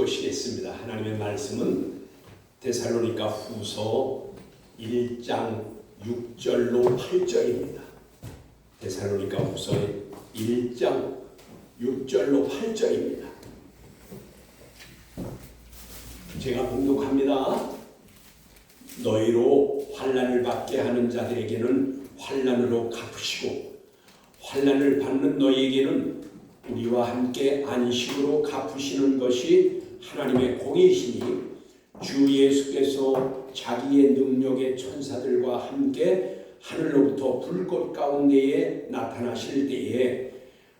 보시겠습니다. 하나님의 말씀은 데살로니가 후서 1장 6절로 8절입니다. 데살로니가 후서 1장 6절로 8절입니다. 제가 봉독합니다. 너희로 환난을 받게 하는 자들에게는 환난으로 갚으시고 환난을 받는 너희에게는 우리와 함께 안식으로 갚으시는 것이 하나님의 공의시니 주 예수께서 자기의 능력의 천사들과 함께 하늘로부터 불꽃 가운데에 나타나실 때에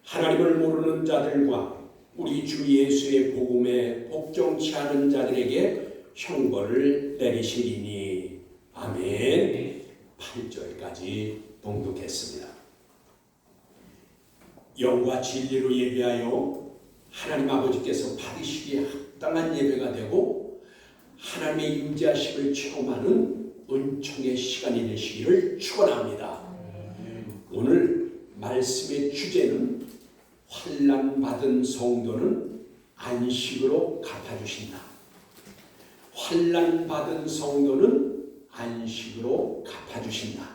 하나님을 모르는 자들과 우리 주 예수의 복음에 복종치 않은 자들에게 형벌을 내리시리니. 아멘. 8절까지 봉독했습니다. 영과 진리로 예배하여 하나님 아버지께서 받으시기에 합당한 예배가 되고 하나님의 임재하심을 체험하는 은총의 시간이 되시기를 축원합니다. 오늘 말씀의 주제는 환난 받은 성도는 안식으로 갚아주신다. 환난 받은 성도는 안식으로 갚아주신다.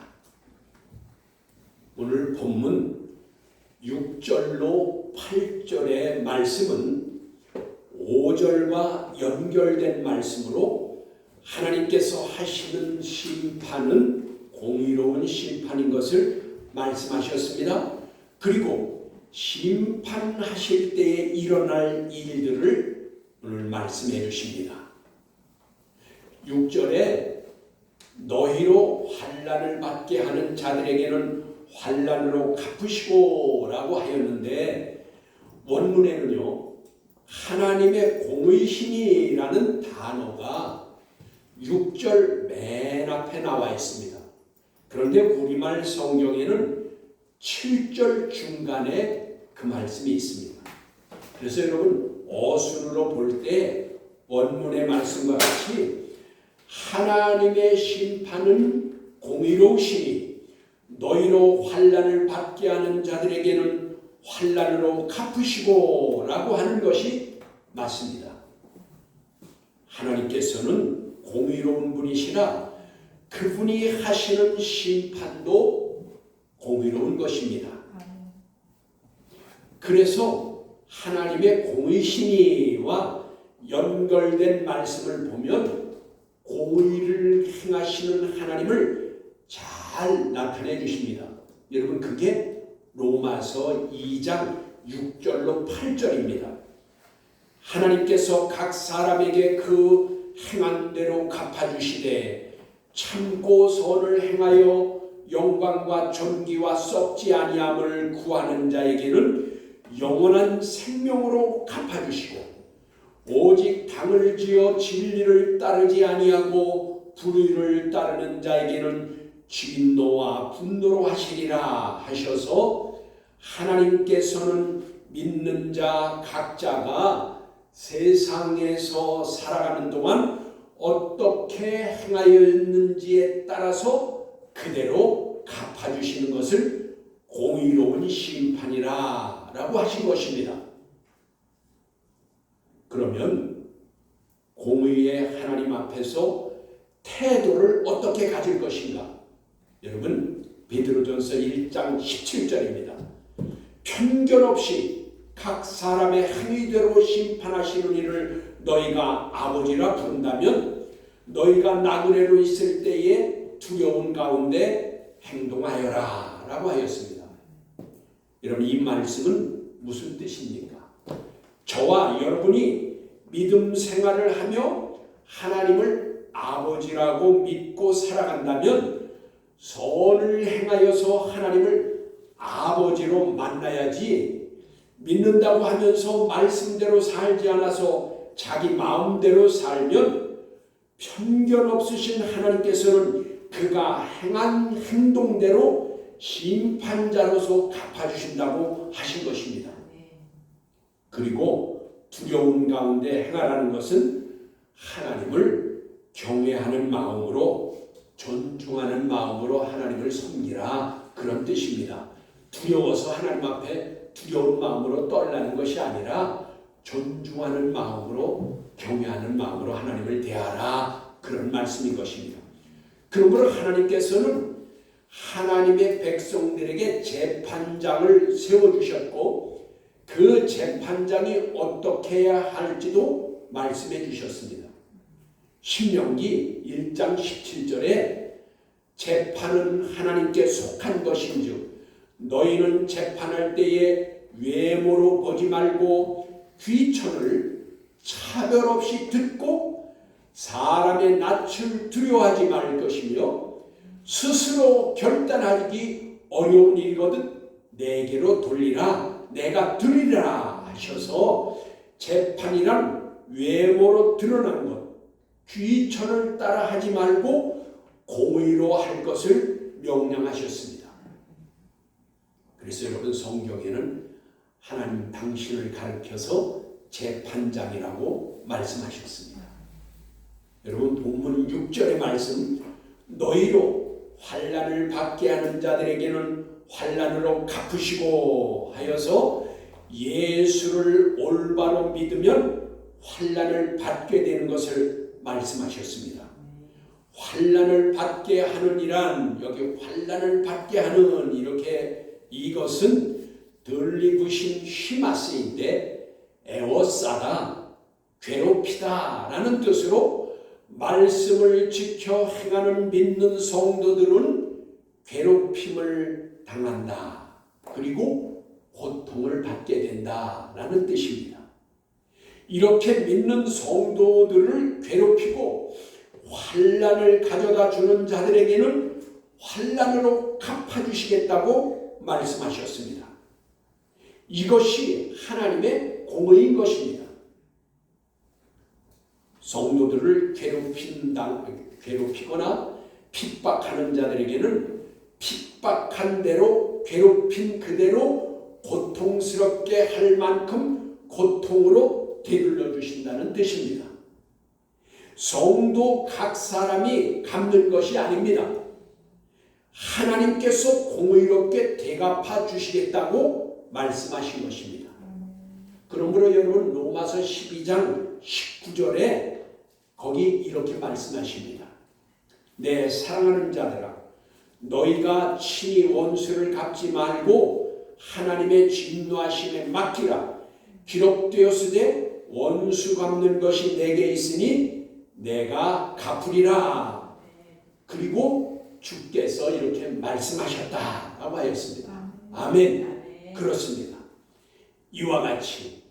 오늘 본문 6절로 8절의 말씀은 5절과 연결된 말씀으로 하나님께서 하시는 심판은 공의로운 심판인 것을 말씀하셨습니다. 그리고 심판하실 때에 일어날 일들을 오늘 말씀해 주십니다. 6절에 너희로 환난을 받게 하는 자들에게는 환난으로 갚으시고 라고 하였는데 원문에는요 하나님의 공의신이라는 단어가 6절 맨 앞에 나와 있습니다. 그런데 우리말 성경에는 7절 중간에 그 말씀이 있습니다. 그래서 여러분 어순으로 볼 때 원문의 말씀과 같이 하나님의 심판은 공의로우시니 너희로 환난을 받게 하는 자들에게는 환난으로 갚으시고 라고 하는 것이 맞습니다. 하나님께서는 공의로운 분이시라 그분이 하시는 심판도 공의로운 것입니다. 그래서 하나님의 공의신이와 연결된 말씀을 보면 공의를 행하시는 하나님을 잘 나타내 주십니다. 여러분 그게 로마서 2장 6절로 8절입니다. 하나님께서 각 사람에게 그 행한 대로 갚아주시되 참고 선을 행하여 영광과 존귀와 썩지 아니함을 구하는 자에게는 영원한 생명으로 갚아주시고 오직 당을 지어 진리를 따르지 아니하고 불의를 따르는 자에게는 진노와 분노로 하시리라 하셔서 하나님께서는 믿는 자 각자가 세상에서 살아가는 동안 어떻게 행하였는지에 따라서 그대로 갚아주시는 것을 공의로운 심판이라 라고 하신 것입니다. 그러면 공의의 하나님 앞에서 태도를 어떻게 가질 것인가? 여러분 베드로전서 1장 17절입니다. 편견 없이 각 사람의 행위대로 심판하시는 이를 너희가 아버지라 부른다면 너희가 나그네로 있을 때에 두려운 가운데 행동하여라 라고 하였습니다. 여러분 이 말씀은 무슨 뜻입니까? 저와 여러분이 믿음 생활을 하며 하나님을 아버지라고 믿고 살아간다면 선을 행하여서 하나님을 아버지로 만나야지 믿는다고 하면서 말씀대로 살지 않아서 자기 마음대로 살면 편견 없으신 하나님께서는 그가 행한 행동대로 심판자로서 갚아주신다고 하신 것입니다. 그리고 두려운 가운데 행하라는 것은 하나님을 경외하는 마음으로 존중하는 마음으로 하나님을 섬기라 그런 뜻입니다. 두려워서 하나님 앞에 두려운 마음으로 떨라는 것이 아니라 존중하는 마음으로 경외하는 마음으로 하나님을 대하라, 그런 말씀인 것입니다. 그러므로 하나님께서는 하나님의 백성들에게 재판장을 세워주셨고 그 재판장이 어떻게 해야 할지도 말씀해 주셨습니다. 신명기 1장 17절에 재판은 하나님께 속한 것인즉 너희는 재판할 때에 외모로 보지 말고 귀천을 차별 없이 듣고 사람의 낯을 두려워하지 말 것이며 스스로 결단하기 어려운 일이거든 내게로 돌리라 내가 들으리라 하셔서 재판이란 외모로 드러나는 것, 귀천을 따라 하지 말고 공의로 할 것을 명령하셨습니다. 그래서 여러분 성경에는 하나님 당신을 가르쳐서 재판장이라고 말씀하셨습니다. 여러분 본문 6절의 말씀 너희로 환난을 받게 하는 자들에게는 환난으로 갚으시고 하여서 예수를 올바로 믿으면 환난을 받게 되는 것을 말씀하셨습니다. 환난을 받게 하는 이란 여기 환난을 받게 하는 이렇게 이것은 들리부신 히마스인데 애워싸다 괴롭히다 라는 뜻으로 말씀을 지켜 행하는 믿는 성도들은 괴롭힘을 당한다. 그리고 고통을 받게 된다 라는 뜻입니다. 이렇게 믿는 성도들을 괴롭히고 환난을 가져다 주는 자들에게는 환난으로 갚아주시겠다고 말씀하셨습니다. 이것이 하나님의 공의인 것입니다. 성도들을 괴롭히거나 핍박하는 자들에게는 핍박한 대로 괴롭힌 그대로 고통스럽게 할 만큼 고통으로 되돌려 주신다는 뜻입니다. 성도 각 사람이 갚는 것이 아닙니다. 하나님께서 공의롭게 대갚아 주시겠다고 말씀하신 것입니다. 그러므로 여러분 로마서 12장 19절에 거기 이렇게 말씀하십니다. 내 사랑하는 자들아 너희가 친히 원수를 갚지 말고 하나님의 진노하심에 맡기라. 기록되었으되 원수 갚는 것이 내게 있으니 내가 갚으리라. 그리고 주께서 이렇게 말씀하셨다라고 하였습니다. 아멘. 그렇습니다. 이와 같이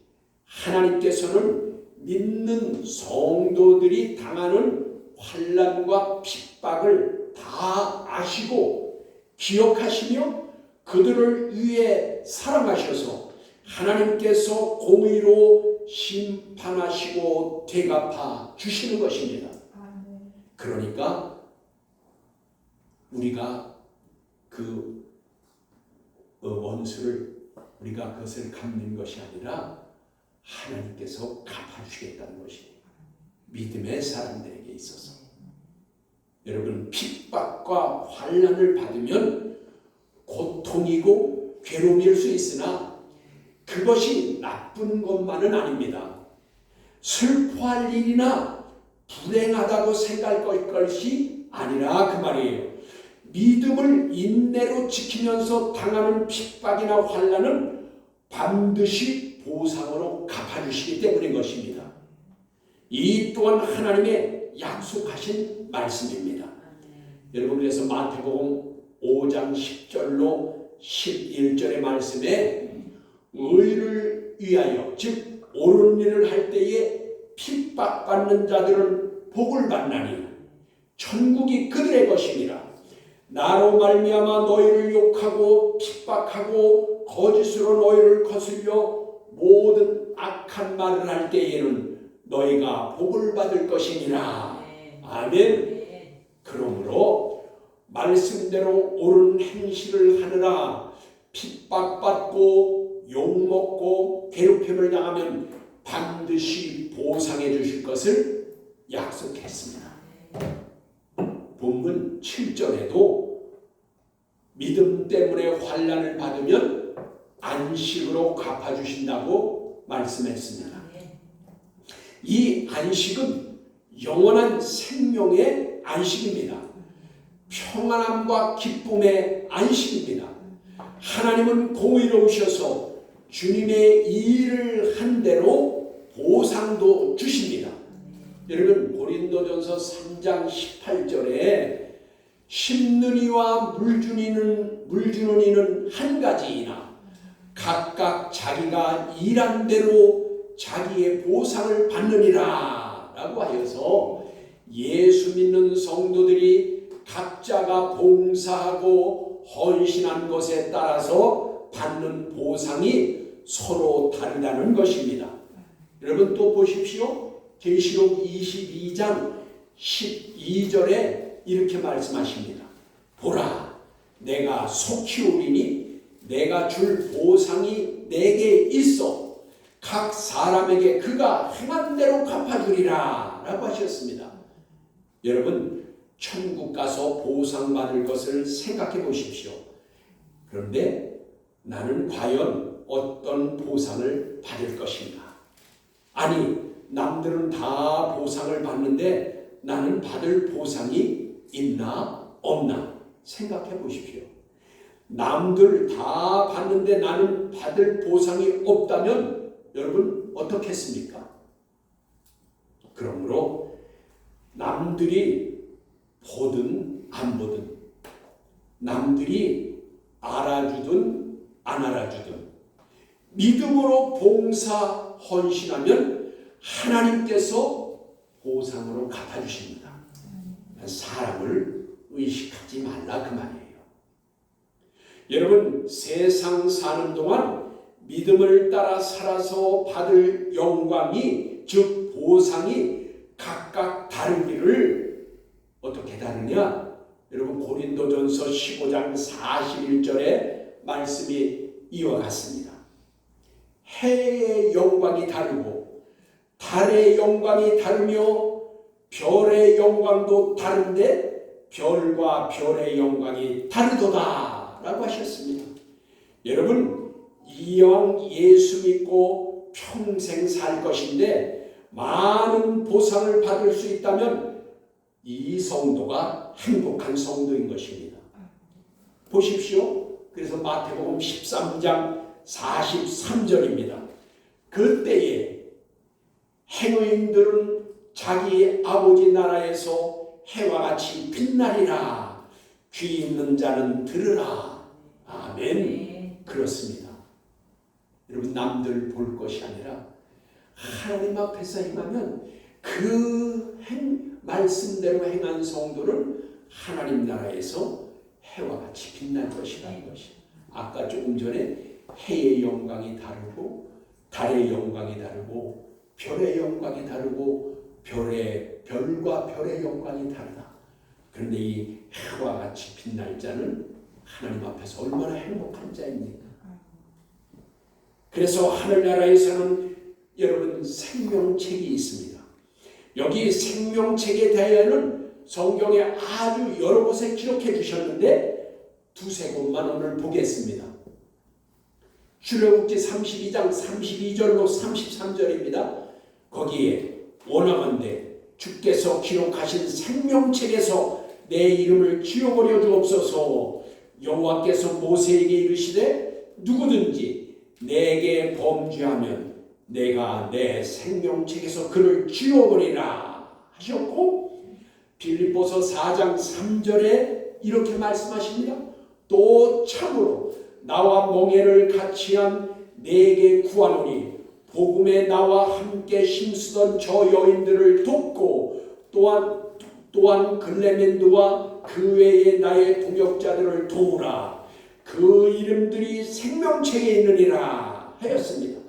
하나님께서는 믿는 성도들이 당하는 환난과 핍박을 다 아시고 기억하시며 그들을 위해 사랑하셔서 하나님께서 공의로 심판하시고 대갚아 주시는 것입니다. 그러니까 우리가 그 원수를 우리가 그것을 갚는 것이 아니라 하나님께서 갚아주시겠다는 것이 믿음의 사람들에게 있어서 여러분 핍박과 환난을 받으면 고통이고 괴로움일 수 있으나 그것이 나쁜 것만은 아닙니다. 슬퍼할 일이나 불행하다고 생각할 것이 아니라 그 말이에요. 믿음을 인내로 지키면서 당하는 핍박이나 환난은 반드시 보상으로 갚아주시기 때문인 것입니다. 이 또한 하나님의 약속하신 말씀입니다. 여러분 그래서 마태복음 5장 10절로 11절의 말씀에 의를 위하여 즉 옳은 일을 할 때에 핍박받는 자들은 복을 받나니 천국이 그들의 것이니라. 나로 말미암아 너희를 욕하고 핍박하고 거짓으로 너희를 거슬려 모든 악한 말을 할 때에는 너희가 복을 받을 것이니라. 아멘. 그러므로 말씀대로 옳은 행실을 하느라 핍박받고 욕먹고 괴롭힘을 당하면 반드시 보상해 주실 것을 약속했습니다. 본문 7절에도 믿음 때문에 환난을 받으면 안식으로 갚아주신다고 말씀했습니다. 이 안식은 영원한 생명의 안식입니다. 평안함과 기쁨의 안식입니다. 하나님은 공의로우셔서 주님의 일을 한 대로 보상도 주십니다. 여러분 고린도전서 3장 18절에 심는 이와 물주는 이는 한 가지이나 각각 자기가 일한 대로 자기의 보상을 받느니라 라고 하여서 예수 믿는 성도들이 각자가 봉사하고 헌신한 것에 따라서 받는 보상이 서로 다르다는 것입니다. 여러분 또 보십시오. 계시록 22장 12절에 이렇게 말씀하십니다. 보라, 내가 속히 오리니 내가 줄 보상이 내게 있어 각 사람에게 그가 행한 대로 갚아주리라 라고 하셨습니다. 여러분 천국 가서 보상받을 것을 생각해 보십시오. 그런데 나는 과연 어떤 보상을 받을 것인가? 아니 남들은 다 보상을 받는데 나는 받을 보상이 있나 없나 생각해 보십시오. 남들 다 받는데 나는 받을 보상이 없다면 여러분 어떻겠습니까? 그러므로 남들이 보든 안 보든 남들이 알아주든 안 알아주든 믿음으로 봉사 헌신하면 하나님께서 보상으로 갚아주십니다. 사람을 의식하지 말라 그 말이에요. 여러분 세상 사는 동안 믿음을 따라 살아서 받을 영광이 즉 보상이 각각 다르기를 어떻게 다르냐? 여러분 고린도전서 15장 41절에 말씀이 이와 같습니다. 해의 영광이 다르고 달의 영광이 다르며 별의 영광도 다른데 별과 별의 영광이 다르도다 라고 하셨습니다. 여러분 이왕 예수 믿고 평생 살 것인데 많은 보상을 받을 수 있다면 이 성도가 행복한 성도인 것입니다. 보십시오. 그래서 마태복음 13장 43절입니다. 그때에 행의인들은 자기 아버지 나라에서 해와 같이 빛나리라. 귀 있는 자는 들으라. 아멘. 그렇습니다. 여러분 남들 볼 것이 아니라 하나님 앞에서 행하면 그 말씀대로 행한 성도는 하나님 나라에서 해와 같이 빛날 것이라는 것이. 아까 조금 전에 해의 영광이 다르고 달의 영광이 다르고 별의 영광이 다르고 별과 별의 영광이 다르다. 그런데 이 해와 같이 빛날 자는 하나님 앞에서 얼마나 행복한 자입니까? 그래서 하늘나라에서는 여러분 생명책이 있습니다. 여기 생명책에 대하여는 성경에 아주 여러 곳에 기록해 주셨는데 두세 곳만 오늘 보겠습니다. 출애굽기 32장 32절로 33절입니다. 거기에 원하건대 주께서 기록하신 생명책에서 내 이름을 지워버려 주옵소서. 여호와께서 모세에게 이르시되 누구든지 내게 범죄하면 내가 내 생명책에서 그를 지워버리라 하셨고, 빌립보서 4장 3절에 이렇게 말씀하십니다. 또 참으로 나와 멍에를 같이 한 내게 구하노니 복음에 나와 함께 힘쓰던 저 여인들을 돕고 또한 글레멘드와 그 외에 나의 동역자들을 도우라. 그 이름들이 생명책에 있느니라 하였습니다.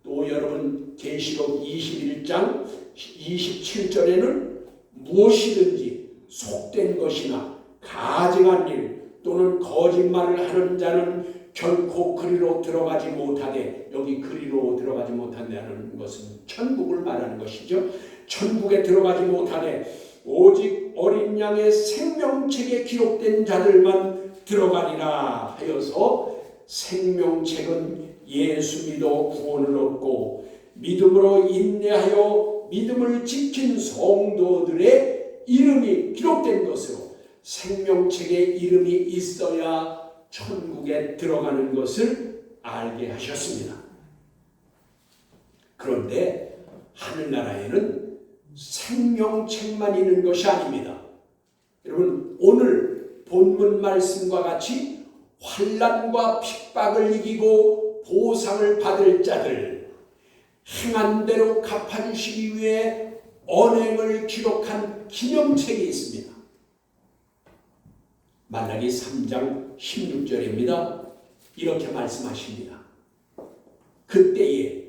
또 여러분 계시록 21장 27절에는 무엇이든지 속된 것이나 가증한 일 또는 거짓말을 하는 자는 결코 그리로 들어가지 못하되, 여기 그리로 들어가지 못한다는 것은 천국을 말하는 것이죠. 천국에 들어가지 못하되 오직 어린 양의 생명책에 기록된 자들만 들어가리라 하여서 생명책은 예수 믿어 구원을 얻고 믿음으로 인내하여 안에서 믿음을 지킨 성도들의 이름이 기록된 것으로 생명책에 이름이 있어야 천국에 들어가는 것을 알게 하셨습니다. 그런데 하늘나라에는 생명책만 있는 것이 아닙니다. 여러분, 오늘 본문 말씀과 같이 환난과 핍박을 이기고 보상을 받을 자들, 행한 대로 갚아주시기 위해 언행을 기록한 기념책이 있습니다. 말라기 3장 16절입니다. 이렇게 말씀하십니다. 그때에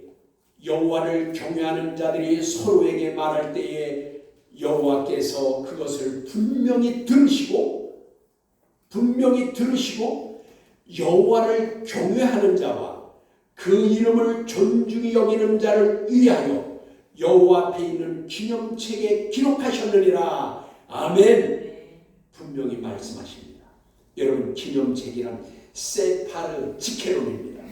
여호와를 경외하는 자들이 서로에게 말할 때에 여호와께서 그것을 분명히 들으시고 여호와를 경외하는 자와 그 이름을 존중히 여기는 자를 위하여 여호와 앞에 있는 기념책에 기록하셨느니라. 아멘. 분명히 말씀하십니다. 여러분, 기념책이란 세파르 지케론입니다.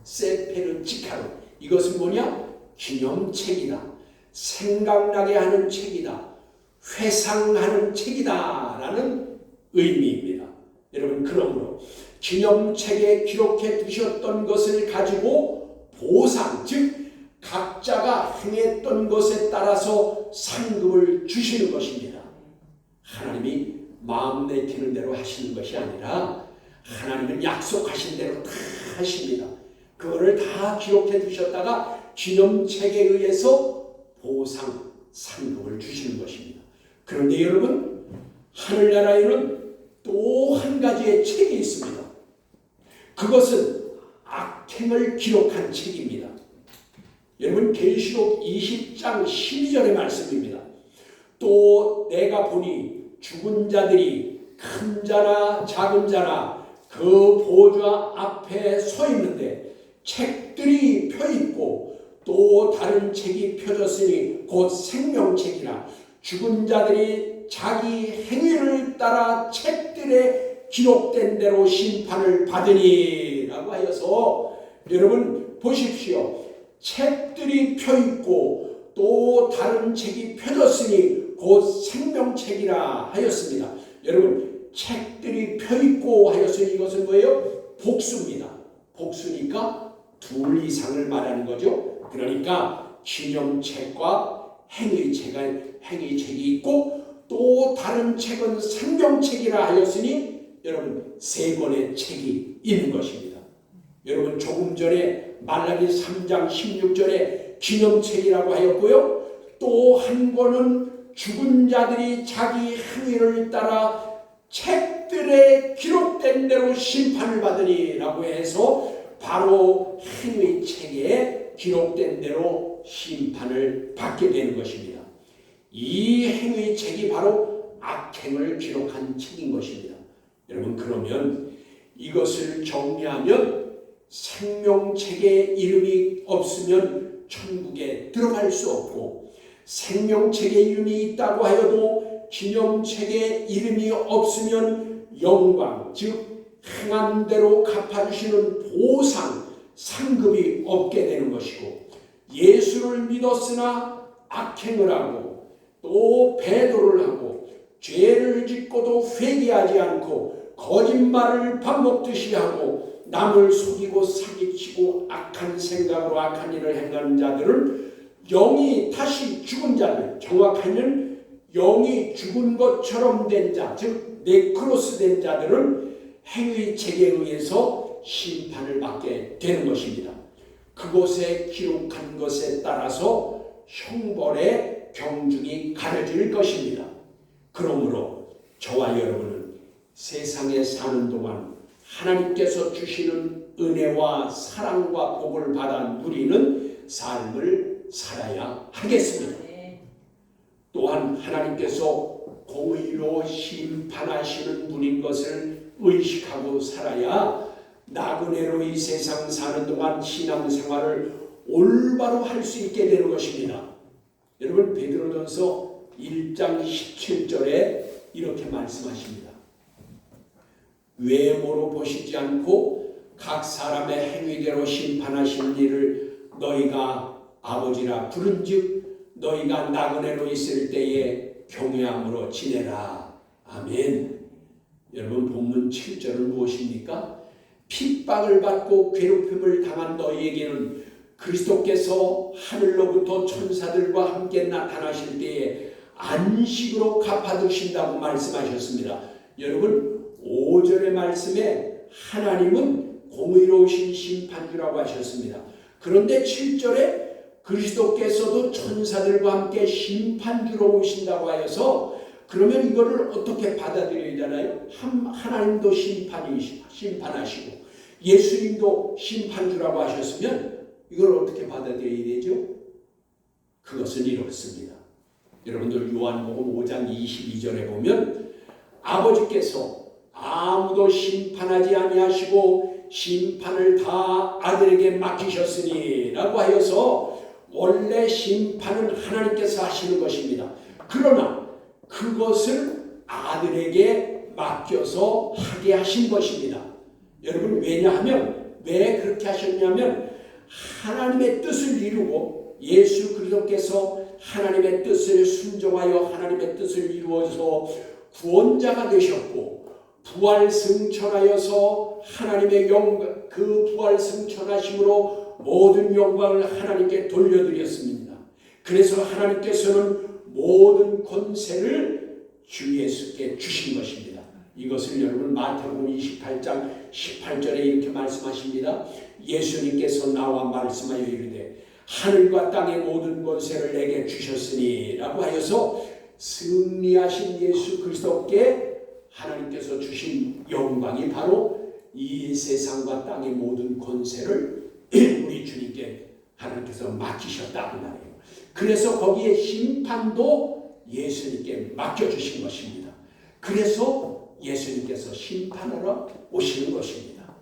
세페르 지카론. 이것은 뭐냐? 기념책이다. 생각나게 하는 책이다. 회상하는 책이다 라는 의미입니다. 여러분, 그러므로 기념책에 기록해 두셨던 것을 가지고 보상, 즉 각자가 행했던 것에 따라서 상급을 주시는 것입니다. 하나님이 마음 내키는 대로 하시는 것이 아니라 하나님은 약속하신 대로 다 하십니다. 그거를 다 기록해 두셨다가 기념책에 의해서 보상, 상급을 주시는 것입니다. 그런데 여러분, 하늘나라에는 또 한 가지의 책이 있습니다. 그것은 악행을 기록한 책입니다. 여러분, 계시록 20장 12절의 말씀입니다. 또 내가 보니 죽은 자들이 큰 자나 작은 자나 그 보좌 앞에 서 있는데 책들이 펴있고 또 다른 책이 펴졌으니 곧 생명책이라 죽은 자들이 자기 행위를 따라 책들에 기록된 대로 심판을 받으니 라고 하여서, 여러분 보십시오. 책들이 펴있고 또 다른 책이 펴졌으니 곧 생명책이라 하였습니다. 여러분, 책들이 펴있고 하였으니 이것은 뭐예요? 복수입니다. 복수니까 둘 이상을 말하는 거죠. 그러니까 기념책과 행위책이 있고 또 다른 책은 생명책이라 하였으니 여러분, 세 권의 책이 있는 것입니다. 여러분, 조금 전에 말라기 3장 16절에 기념책이라고 하였고요. 또 한 권은 죽은 자들이 자기 행위를 따라 책들에 기록된 대로 심판을 받으니 라고 해서 바로 행위책에 기록된 대로 심판을 받게 되는 것입니다. 이 행위책이 바로 악행을 기록한 책인 것입니다. 여러분, 그러면 이것을 정리하면 생명책에 이름이 없으면 천국에 들어갈 수 없고, 생명책에 이름이 있다고 하여도 기념책에 이름이 없으면 영광, 즉 행한 대로 갚아주시는 보상, 상급이 없게 되는 것이고, 예수를 믿었으나 악행을 하고 또 배도를 하고 죄를 짓고도 회개하지 않고 거짓말을 밥 먹듯이 하고 남을 속이고 사기치고 악한 생각으로 악한 일을 행하는 자들은 영이 다시 죽은 자들, 정확하면 영이 죽은 것처럼 된 자, 즉 네크로스 된 자들은 행위책에 의해서 심판을 받게 되는 것입니다. 그곳에 기록한 것에 따라서 형벌의 경중이 가려질 것입니다. 그러므로 저와 여러분은 세상에 사는 동안 하나님께서 주시는 은혜와 사랑과 복을 받아 누리는 삶을 살아야 하겠습니다. 또한 하나님께서 공의로 심판하시는 분인 것을 의식하고 살아야 나그네로 이 세상 사는 동안 신앙생활을 올바로 할 수 있게 되는 것입니다. 여러분, 베드로전서 1장 17절에 이렇게 말씀하십니다. 외모로 보시지 않고 각 사람의 행위대로 심판하시는 일을 너희가 아버지라 부른즉 너희가 나그네로 있을 때에 경외함으로 지내라. 아멘. 여러분 본문 7절은 무엇입니까? 핍박을 받고 괴롭힘을 당한 너희에게는 그리스도께서 하늘로부터 천사들과 함께 나타나실 때에 안식으로 갚아두신다고 말씀하셨습니다. 여러분 5절의 말씀에 하나님은 공의로우신 심판주라고 하셨습니다. 그런데 7절에 그리스도께서도 천사들과 함께 심판주로 오신다고 하여서 그러면 이거를 어떻게 받아들여야 되나요? 하나님도 심판하시고 예수님도 심판주라고 하셨으면 이걸 어떻게 받아들여야 되죠? 그것은 이렇습니다. 여러분들 요한복음 5장 22절에 보면 아버지께서 아무도 심판하지 아니하시고 심판을 다 아들에게 맡기셨으니 라고 하여서 원래 심판은 하나님께서 하시는 것입니다. 그러나 그것을 아들에게 맡겨서 하게 하신 것입니다. 여러분 왜냐하면 왜 그렇게 하셨냐면 하나님의 뜻을 이루고 예수 그리스도께서 하나님의 뜻을 순종하여 하나님의 뜻을 이루어서 구원자가 되셨고 부활 승천하여서 하나님의 영광 그 부활 승천하심으로 모든 영광을 하나님께 돌려드렸습니다. 그래서 하나님께서는 모든 권세를 주 예수께 주신 것입니다. 이것을 여러분 마태복음 28장 18절에 이렇게 말씀하십니다. 예수님께서 나와 말씀하여 이르되 하늘과 땅의 모든 권세를 내게 주셨으니 라고 하여서 승리하신 예수 그리스도께 하나님께서 주신 영광이 바로 이 세상과 땅의 모든 권세를 우리 주님께 하나님께서 맡기셨다고 말해요. 그래서 거기에 심판도 예수님께 맡겨주신 것입니다. 그래서 예수님께서 심판하러 오시는 것입니다.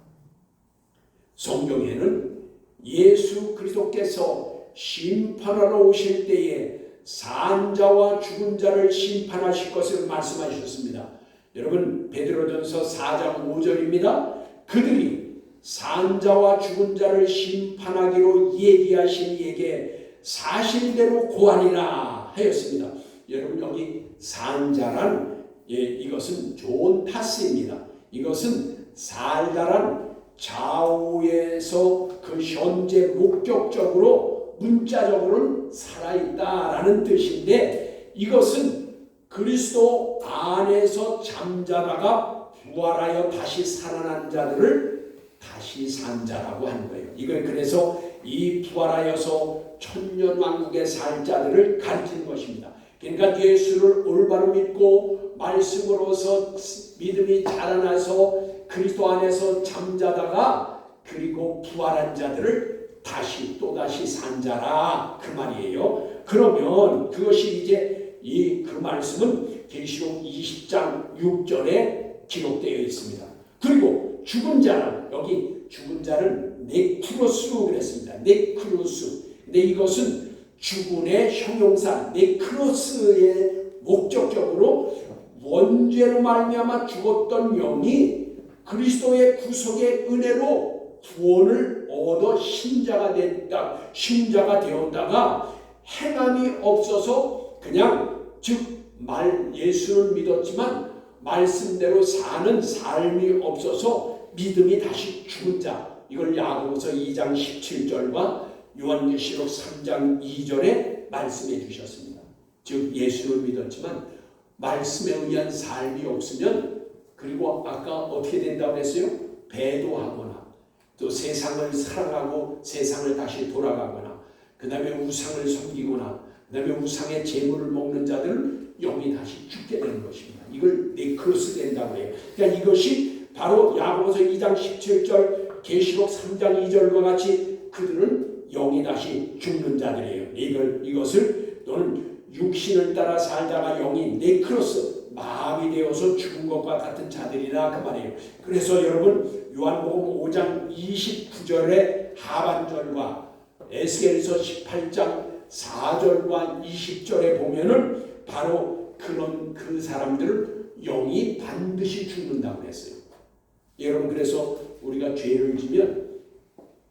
성경에는 예수 그리스도께서 심판하러 오실 때에 산자와 죽은 자를 심판하실 것을 말씀하셨습니다. 여러분 베드로전서 4장 5절입니다. 그들이 산자와 죽은 자를 심판하기로 얘기하신 이에게 사실대로 고하리라 하였습니다. 여러분 여기 산자란 이것은 좋은 타스입니다. 이것은 살다란 좌우에서 그 현재 목격적으로 문자적으로는 살아있다라는 뜻인데 이것은 그리스도 안에서 잠자다가 부활하여 다시 살아난 자들을 다시 산 자라고 하는 거예요. 이걸 그래서 이 부활하여서 천년왕국에 살 자들을 가리키는 것입니다. 그러니까 예수를 올바로 믿고 말씀으로서 믿음이 자라나서 그리스도 안에서 잠자다가 그리고 부활한 자들을 다시 또다시 산 자라 그 말이에요. 그러면 그것이 이제 그 말씀은 계시록 20장 6절에 기록되어 있습니다. 그리고 죽은 자는 여기 죽은 자는 네크로스로 그랬습니다. 네크로스. 근데 이것은 죽은의 형용사 네크로스의 목적적으로 원죄로 말미암아 죽었던 영이 그리스도의 구속의 은혜로 구원을 얻어 신자가 되었다가 행함이 없어서 그냥 예수를 믿었지만 말씀대로 사는 삶이 없어서 믿음이 다시 죽은 자, 이걸 야고보서 2장 17절과 요한계시록 3장 2절에 말씀해 주셨습니다. 즉 예수를 믿었지만 말씀에 의한 삶이 없으면 그리고 아까 어떻게 된다고 했어요? 배도하거나 또 세상을 사랑하고 세상을 다시 돌아가거나 그 다음에 우상을 섬기거나 그 다음에 우상의 재물을 먹는 자들은 영이 다시 죽게 되는 것입니다. 이걸 네크로스 된다고 해요. 그러니까 이것이 바로 야고보서 2장 17절 계시록 3장 2절과 같이 그들은 영이 다시 죽는 자들이에요. 이것을 또는 육신을 따라 살다가 영이 네크로스 마음이 되어서 죽은 것과 같은 자들이라 그 말이에요. 그래서 여러분 요한복음 5장 29절의 하반절과 에스겔서 18장 4절과 20절에 보면은 바로 그 사람들은 영이 반드시 죽는다고 했어요. 여러분 그래서 우리가 죄를 지면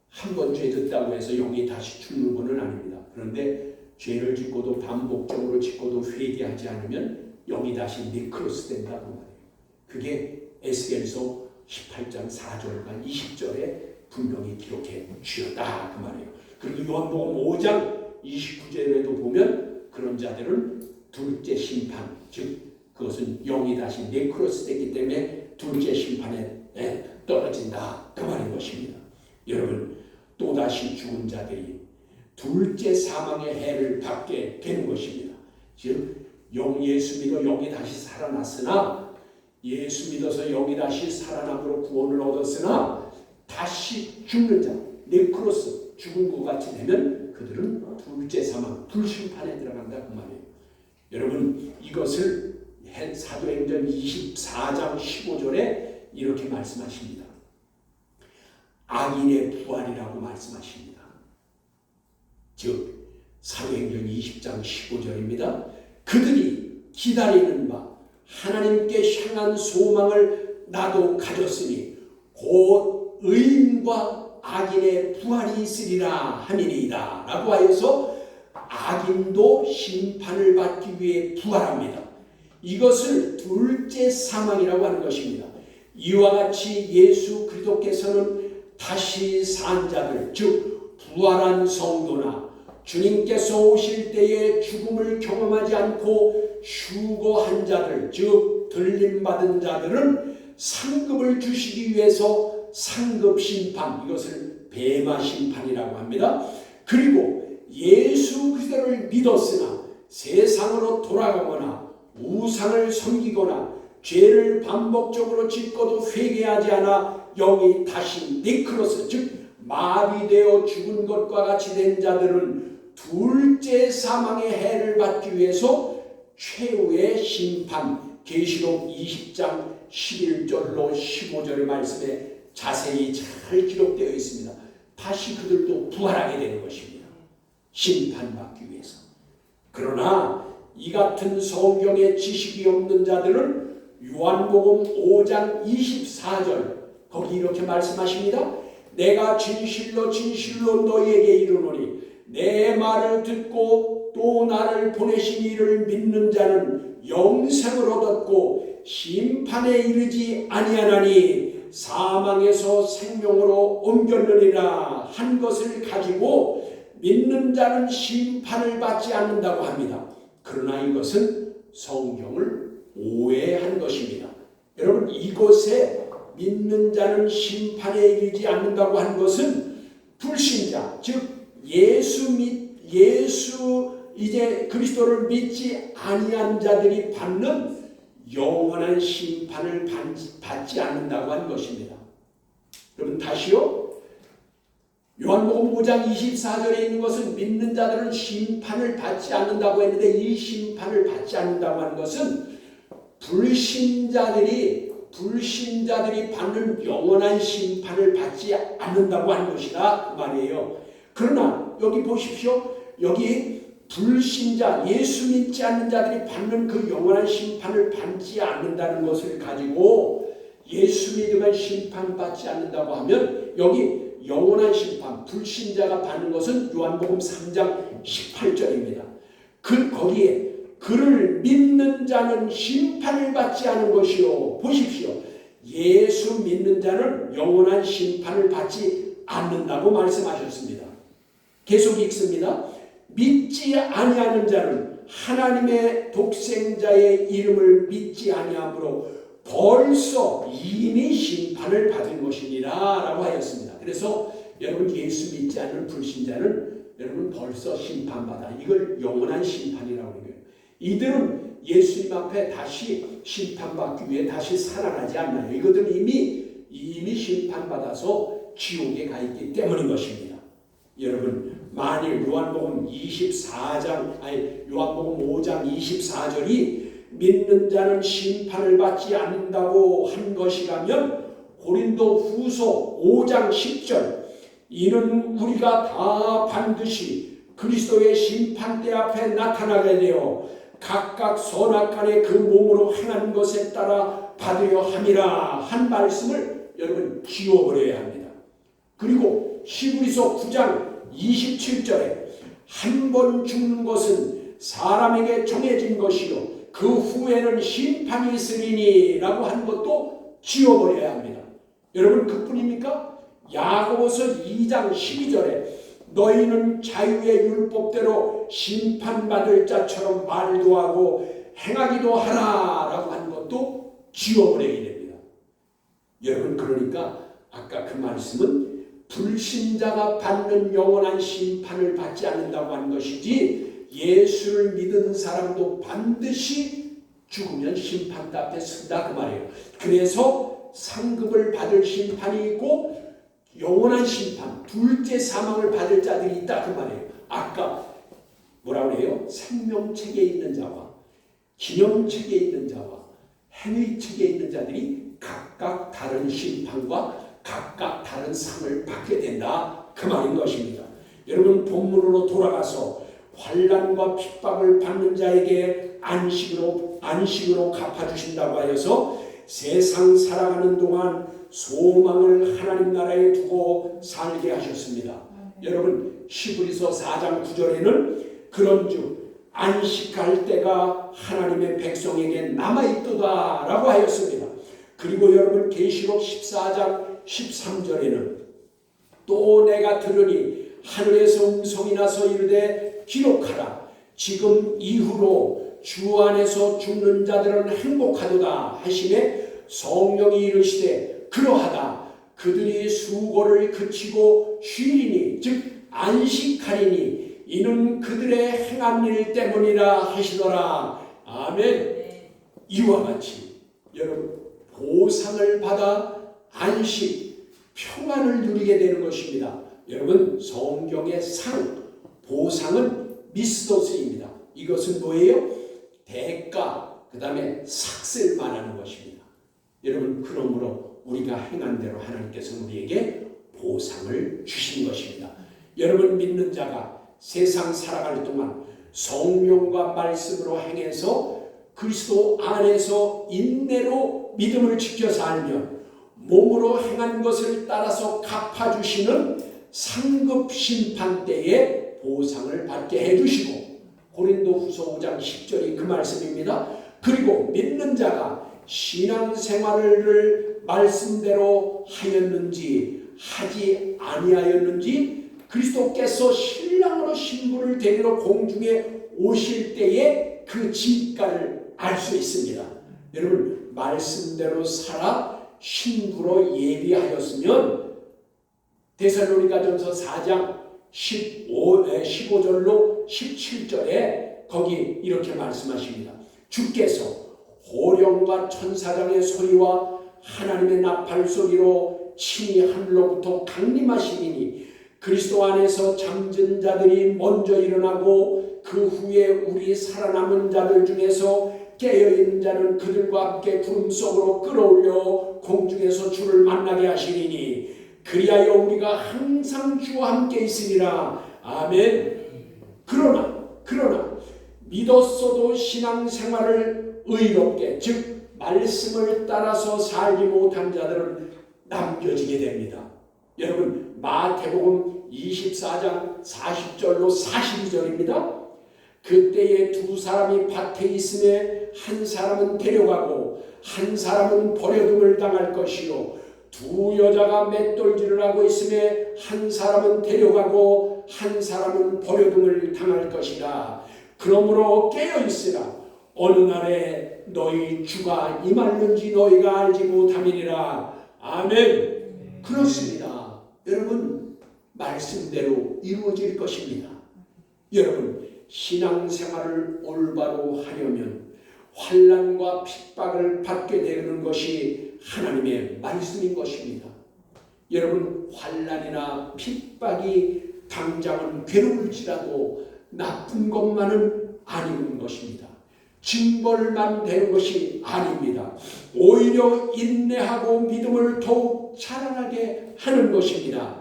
한 번 죄 짓다고 해서 영이 다시 죽는 것은 아닙니다. 그런데 죄를 짓고도 반복적으로 짓고도 회개하지 않으면 영이 다시 네크로스 된다고 말해요. 그게 에스겔서 18장 4절과 20절에 분명히 기록해 주었다 그 말이에요. 그리고 요한복음 5장 29절에도 보면 그런 자들은 둘째 심판, 즉 그것은 영이 다시 네크로스 됐기 때문에 둘째 심판에 떨어진다 그 말인 것입니다. 여러분, 또다시 죽은 자들이 둘째 사망의 해를 받게 되는 것입니다. 즉 예수 믿어 영이 다시 살아났으나, 예수 믿어서 영이 다시 살아남으로 구원을 얻었으나 다시 죽는 자, 네크로스, 죽은 것 같이 되면 그들은 둘째 사망, 불심판에 들어간다 그 말이에요. 여러분, 이것을 사도행전 24장 15절에 이렇게 말씀하십니다. 악인의 부활이라고 말씀하십니다. 즉 사도행전 20장 15절입니다. 그들이 기다리는 바 하나님께 향한 소망을 나도 가졌으니 곧 의인과 악인의 부활이 있으리라 하니이다 라고 하여서 악인도 심판을 받기 위해 부활합니다. 이것을 둘째 사망이라고 하는 것입니다. 이와 같이 예수 그리스도께서는 다시 산 자들, 즉 부활한 성도나 주님께서 오실 때에 죽음을 경험하지 않고 휴거한 자들, 즉 들림받은 자들은 상급을 주시기 위해서 상급 심판, 이것을 베마 심판이라고 합니다. 그리고 예수 그리스도를 믿었으나 세상으로 돌아가거나 우상을 섬기거나 죄를 반복적으로 짓고도 회개하지 않아 영이 다시 네크로스, 즉 마비되어 죽은 것과 같이 된 자들은 둘째 사망의 해를 받기 위해서 최후의 심판, 계시록 20장 11절로 15절의 말씀에 자세히 잘 기록되어 있습니다. 다시 그들도 부활하게 되는 것입니다. 심판받기 위해서. 그러나 이 같은 성경의 지식이 없는 자들은 요한복음 5장 24절 거기 이렇게 말씀하십니다. 내가 진실로 진실로 너희에게 이르노니 내 말을 듣고 또 나를 보내신 이를 믿는 자는 영생을 얻었고 심판에 이르지 아니하나니 사망에서 생명으로 옮겼느니라 한 것을 가지고 믿는 자는 심판을 받지 않는다고 합니다. 그러나 이것은 성경을 오해한 것입니다. 여러분, 이곳에 믿는 자는 심판에 이르지 않는다고 한 것은 불신자, 즉 예수 이제 그리스도를 믿지 아니한 자들이 받는 영원한 심판을 받지 않는다고 한 것입니다. 여러분, 다시요. 요한복음 5장 24절에 있는 것은 믿는 자들은 심판을 받지 않는다고 했는데, 이 심판을 받지 않는다고 하는 것은 불신자들이 받는 영원한 심판을 받지 않는다고 하는 것이다 그 말이에요. 그러나 여기 보십시오. 여기 불신자, 예수 믿지 않는 자들이 받는 그 영원한 심판을 받지 않는다는 것을 가지고 예수 믿으면 심판받지 않는다고 하면, 여기 영원한 심판, 불신자가 받는 것은 요한복음 3장 18절입니다. 거기에 그를 믿는 자는 심판을 받지 않은 것이요. 보십시오. 예수 믿는 자는 영원한 심판을 받지 않는다고 말씀하셨습니다. 계속 읽습니다. 믿지 아니하는 자는 하나님의 독생자의 이름을 믿지 아니하므로 벌써 이미 심판을 받은 것이니라 라고 하였습니다. 그래서 여러분, 예수 믿지 않는 불신자는 여러분 벌써 심판받아. 이걸 영원한 심판이라고 해요. 이들은 예수님 앞에 다시 심판받기 위해 다시 살아나지 않나요? 이것들은 이미 심판받아서 지옥에 가 있기 때문인 것입니다. 여러분, 만일 요한복음 5장 24절이 믿는 자는 심판을 받지 않는다고 한 것이라면, 고린도 후서 5장 10절 이는 우리가 다 반드시 그리스도의 심판대 앞에 나타나게 되어 각각 선악간에 그 몸으로 행한 것에 따라 받으려 함이라 한 말씀을 여러분 지워버려야 합니다. 그리고 히브리서 9장 27절에 한 번 죽는 것은 사람에게 정해진 것이요 그 후에는 심판이 있으리니 라고 한 것도 지워버려야 합니다. 여러분 그뿐입니까? 야고보서 2장 12절에 너희는 자유의 율법대로 심판받을 자처럼 말도 하고 행하기도 하라 라고 한 것도 지워버려야 됩니다. 여러분 그러니까 아까 그 말씀은 불신자가 받는 영원한 심판을 받지 않는다고 하는 것이지 예수를 믿는 사람도 반드시 죽으면 심판 앞에 쓴다 그 말이에요. 그래서 상급을 받을 심판이 있고 영원한 심판, 둘째 사망을 받을 자들이 있다 그 말이에요. 아까 뭐라고 해요? 생명책에 있는 자와 기념책에 있는 자와 행위책에 있는 자들이 각각 다른 심판과 각각 다른 상을 받게 된다 그 말인 것입니다. 여러분 본문으로 돌아가서 환난과 핍박을 받는 자에게 안식으로 갚아주신다고 하여서 세상 살아가는 동안 소망을 하나님 나라에 두고 살게 하셨습니다. 여러분 히브리서 4장 9절에는 그런즉 안식할 때가 하나님의 백성에게 남아있도다 라고 하였습니다. 그리고 여러분 계시록 14장 13절에는 또 내가 들으니 하늘에서 음성이 나서 이르되 기록하라 지금 이후로 주 안에서 죽는 자들은 행복하도다 하시매 성령이 이르시되 그러하다 그들이 수고를 그치고 쉬리니 즉 안식하리니 이는 그들의 행한 일 때문이라 하시더라. 아멘. 이와 같이 여러분 보상을 받아 안식, 평안을 누리게 되는 것입니다. 여러분 성경의 상, 보상은 미스도스입니다. 이것은 뭐예요? 대가, 그 다음에 삭슬 말하는 것입니다. 여러분 그러므로 우리가 행한 대로 하나님께서 우리에게 보상을 주신 것입니다. 여러분 믿는 자가 세상 살아갈 동안 성령과 말씀으로 행해서 그리스도 안에서 인내로 믿음을 지켜 살면 몸으로 행한 것을 따라서 갚아주시는 상급 심판 때에 보상을 받게 해주시고 고린도후서 5장 10절이 그 말씀입니다. 그리고 믿는 자가 신앙생활을 말씀대로 하였는지 하지 아니하였는지 그리스도께서 신랑으로 신부를 데리러 공중에 오실 때에 그 진가를 알 수 있습니다. 여러분 말씀대로 살아 신부로 예비하였으면 데살로니가전서 4장 15절로 17절에 거기 이렇게 말씀하십니다. 주께서 호령과 천사장의 소리와 하나님의 나팔 소리로 친히 하늘로부터 강림하시리니 그리스도 안에서 잠든 자들이 먼저 일어나고 그 후에 우리 살아남은 자들 중에서 깨어있는 자는 그들과 함께 구름 속으로 끌어올려 공중에서 주를 만나게 하시리니 그리하여 우리가 항상 주와 함께 있으리라. 아멘. 그러나 믿었어도 신앙생활을 의롭게 즉 말씀을 따라서 살지 못한 자들은 남겨지게 됩니다. 여러분 마태복음 24장 40절로 42절입니다. 그때에 두 사람이 밭에 있음에 한 사람은 데려가고 한 사람은 버려둠을 당할 것이요 두 여자가 맷돌질을 하고 있음에 한 사람은 데려가고 한 사람은 버려둠을 당할 것이라. 그러므로 깨어있으라. 어느 날에 너희 주가 임할는지 너희가 알지 못함이니라. 아멘. 그렇습니다. 여러분 말씀대로 이루어질 것입니다. 여러분 신앙생활을 올바로 하려면 환난과 핍박을 받게 되는 것이 하나님의 말씀인 것입니다. 여러분 환난이나 핍박이 당장은 괴로울지라도 나쁜 것만은 아닌 것입니다. 징벌만 되는 것이 아닙니다. 오히려 인내하고 믿음을 더욱 자라나게 하는 것입니다.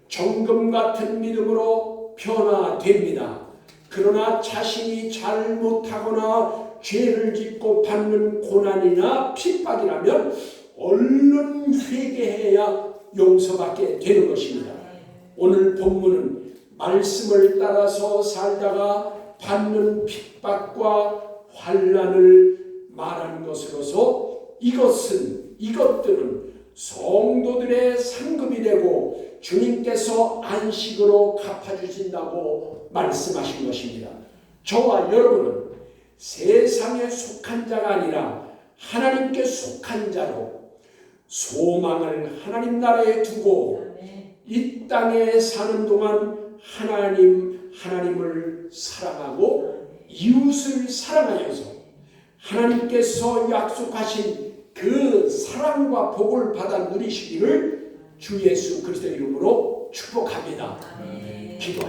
정금 같은 믿음으로 변화됩니다. 그러나 자신이 잘못하거나 죄를 짓고 받는 고난이나 핍박이라면 얼른 회개해야 용서받게 되는 것입니다. 오늘 본문은 말씀을 따라서 살다가 받는 핍박과 환난을 말하는 것으로서 이것들은 성도들의 상급이 되고 주님께서 안식으로 갚아주신다고 말씀하신 것입니다. 저와 여러분은 세상에 속한 자가 아니라 하나님께 속한 자로 소망을 하나님 나라에 두고 이 땅에 사는 동안 하나님을 사랑하고 이웃을 사랑하여서 하나님께서 약속하신 그 사랑과 복을 받아 누리시기를 주 예수 그리스도의 이름으로 축복합니다. 기도합니다.